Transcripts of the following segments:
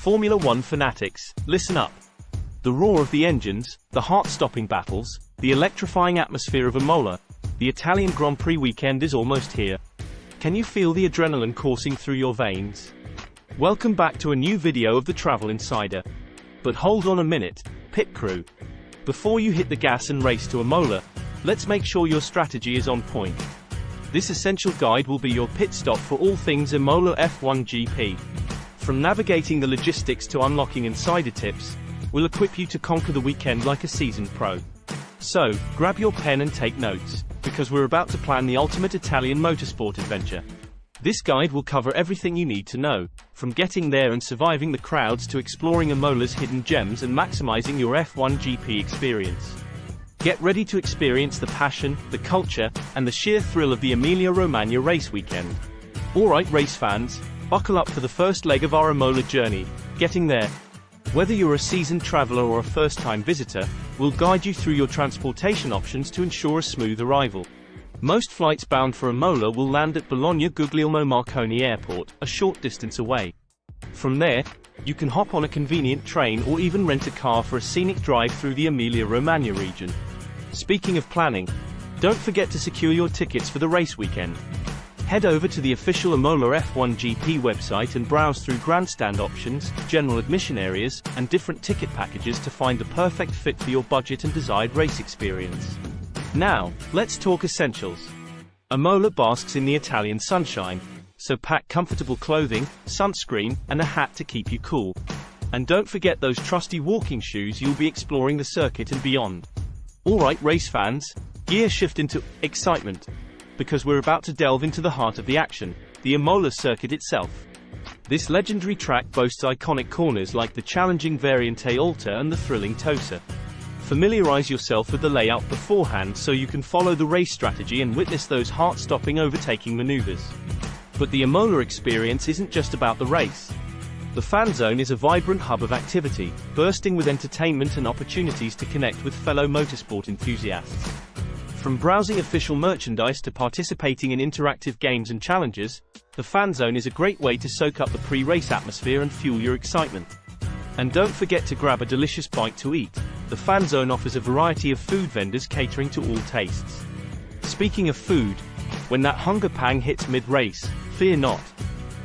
Formula One fanatics, listen up. The roar of the engines, the heart-stopping battles, the electrifying atmosphere of Imola, the Italian Grand Prix weekend is almost here. Can you feel the adrenaline coursing through your veins? Welcome back to a new video of the Travel Insider. But hold on a minute, pit crew. Before you hit the gas and race to Imola, let's make sure your strategy is on point. This essential guide will be your pit stop for all things Imola F1 GP. From navigating the logistics to unlocking insider tips, we'll equip you to conquer the weekend like a seasoned pro. So, grab your pen and take notes, because we're about to plan the ultimate Italian motorsport adventure. This guide will cover everything you need to know, from getting there and surviving the crowds to exploring Imola's hidden gems and maximizing your F1 GP experience. Get ready to experience the passion, the culture, and the sheer thrill of the Emilia-Romagna race weekend. Alright race fans, buckle up for the first leg of our Imola journey, getting there. Whether you're a seasoned traveler or a first-time visitor, we'll guide you through your transportation options to ensure a smooth arrival. Most flights bound for Imola will land at Bologna-Guglielmo Marconi Airport, a short distance away. From there, you can hop on a convenient train or even rent a car for a scenic drive through the Emilia-Romagna region. Speaking of planning, don't forget to secure your tickets for the race weekend. Head over to the official Imola F1 GP website and browse through grandstand options, general admission areas, and different ticket packages to find the perfect fit for your budget and desired race experience. Now, let's talk essentials. Imola basks in the Italian sunshine, so pack comfortable clothing, sunscreen, and a hat to keep you cool. And don't forget those trusty walking shoes. You'll be exploring the circuit and beyond. Alright race fans, gear shift into excitement, because we're about to delve into the heart of the action, the Imola circuit itself. This legendary track boasts iconic corners like the challenging Variante Alta and the thrilling Tosa. Familiarize yourself with the layout beforehand so you can follow the race strategy and witness those heart-stopping overtaking maneuvers. But the Imola experience isn't just about the race. The fan zone is a vibrant hub of activity, bursting with entertainment and opportunities to connect with fellow motorsport enthusiasts. From browsing official merchandise to participating in interactive games and challenges, the fan zone is a great way to soak up the pre-race atmosphere and fuel your excitement. And don't forget to grab a delicious bite to eat. The fan zone offers a variety of food vendors catering to all tastes. Speaking of food, when that hunger pang hits mid-race, fear not.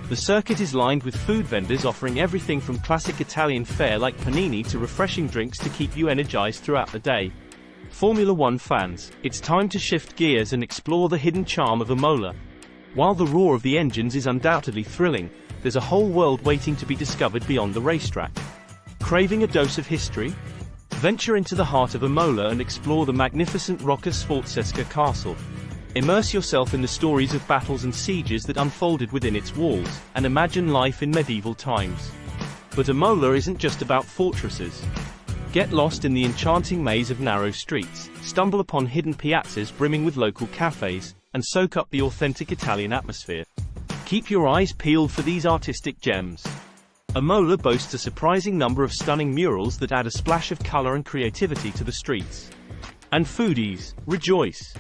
The circuit is lined with food vendors offering everything from classic Italian fare like panini to refreshing drinks to keep you energized throughout the day. Formula One fans, it's time to shift gears and explore the hidden charm of Imola. While the roar of the engines is undoubtedly thrilling, there's a whole world waiting to be discovered beyond the racetrack. Craving a dose of history? Venture into the heart of Imola and explore the magnificent Rocca Sforzesca castle. Immerse yourself in the stories of battles and sieges that unfolded within its walls, and imagine life in medieval times. But Imola isn't just about fortresses. Get lost in the enchanting maze of narrow streets, stumble upon hidden piazzas brimming with local cafes, and soak up the authentic Italian atmosphere. Keep your eyes peeled for these artistic gems. Imola boasts a surprising number of stunning murals that add a splash of color and creativity to the streets. And foodies, rejoice!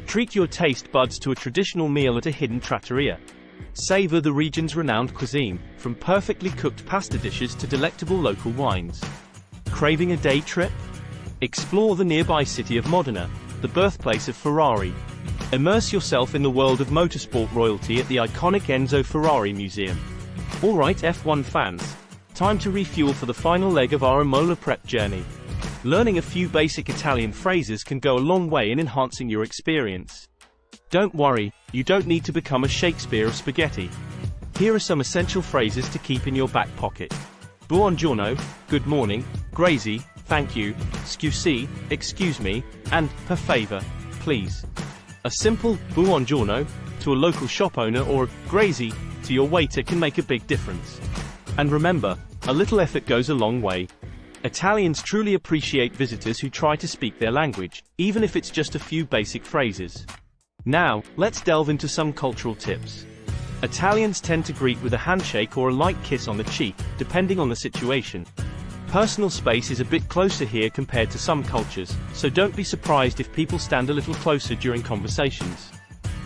Treat your taste buds to a traditional meal at a hidden trattoria. Savor the region's renowned cuisine, from perfectly cooked pasta dishes to delectable local wines. Craving a day trip? Explore the nearby city of Modena, the birthplace of Ferrari. Immerse yourself in the world of motorsport royalty at the iconic Enzo Ferrari Museum. Alright F1 fans, time to refuel for the final leg of our Imola prep journey. Learning a few basic Italian phrases can go a long way in enhancing your experience. Don't worry, you don't need to become a Shakespeare of spaghetti. Here are some essential phrases to keep in your back pocket. Buongiorno, good morning, grazie, thank you, scusi, excuse me, and per favor, please. A simple buongiorno to a local shop owner or grazie to your waiter can make a big difference. And remember, a little effort goes a long way. Italians truly appreciate visitors who try to speak their language, even if it's just a few basic phrases. Now, let's delve into some cultural tips. Italians tend to greet with a handshake or a light kiss on the cheek, depending on the situation. Personal space is a bit closer here compared to some cultures, so don't be surprised if people stand a little closer during conversations.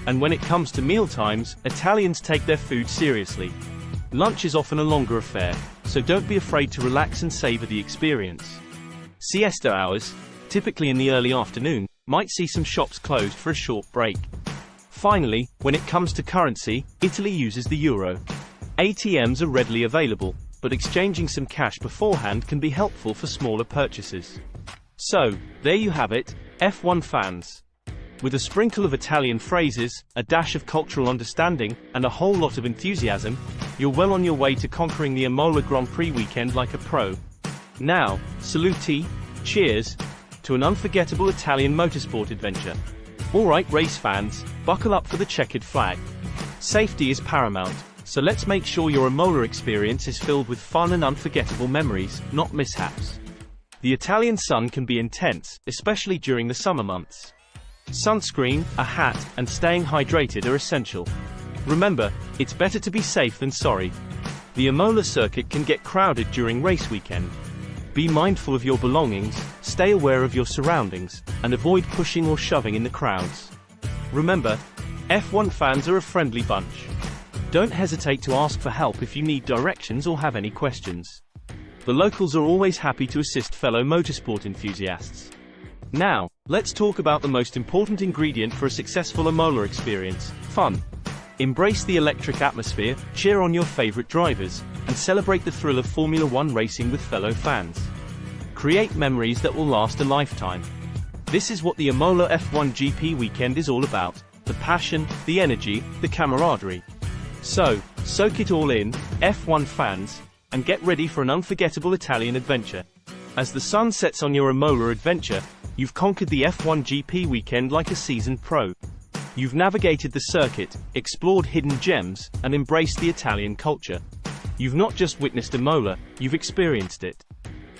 And when it comes to meal times, Italians take their food seriously. Lunch is often a longer affair, so don't be afraid to relax and savor the experience. Siesta hours, typically in the early afternoon, might see some shops closed for a short break. Finally, when it comes to currency, Italy uses the euro. ATMs are readily available, but exchanging some cash beforehand can be helpful for smaller purchases. So, there you have it, F1 fans. With a sprinkle of Italian phrases, a dash of cultural understanding, and a whole lot of enthusiasm, you're well on your way to conquering the Imola Grand Prix weekend like a pro. Now, saluti, cheers, to an unforgettable Italian motorsport adventure. Alright race fans, buckle up for the checkered flag. Safety is paramount, so let's make sure your Imola experience is filled with fun and unforgettable memories, not mishaps. The Italian sun can be intense, especially during the summer months. Sunscreen, a hat, and staying hydrated are essential. Remember, it's better to be safe than sorry. The Imola circuit can get crowded during race weekend. Be mindful of your belongings, stay aware of your surroundings, and avoid pushing or shoving in the crowds. Remember, F1 fans are a friendly bunch. Don't hesitate to ask for help if you need directions or have any questions. The locals are always happy to assist fellow motorsport enthusiasts. Now, let's talk about the most important ingredient for a successful Imola experience: fun. Embrace the electric atmosphere, cheer on your favorite drivers, and celebrate the thrill of Formula One racing with fellow fans. Create memories that will last a lifetime. This is what the Imola F1 GP weekend is all about: the passion, the energy, the camaraderie. So, soak it all in, F1 fans, and get ready for an unforgettable Italian adventure. As the sun sets on your Imola adventure, you've conquered the F1 GP weekend like a seasoned pro. You've navigated the circuit, explored hidden gems, and embraced the Italian culture. You've not just witnessed Imola, you've experienced it.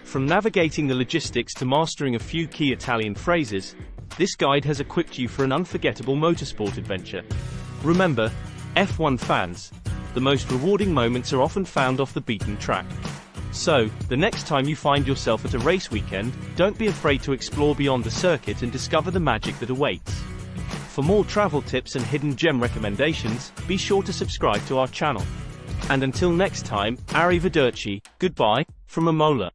From navigating the logistics to mastering a few key Italian phrases, this guide has equipped you for an unforgettable motorsport adventure. Remember, F1 fans, the most rewarding moments are often found off the beaten track. So, the next time you find yourself at a race weekend, don't be afraid to explore beyond the circuit and discover the magic that awaits. For more travel tips and hidden gem recommendations, be sure to subscribe to our channel. And until next time, arrivederci, goodbye, from Imola.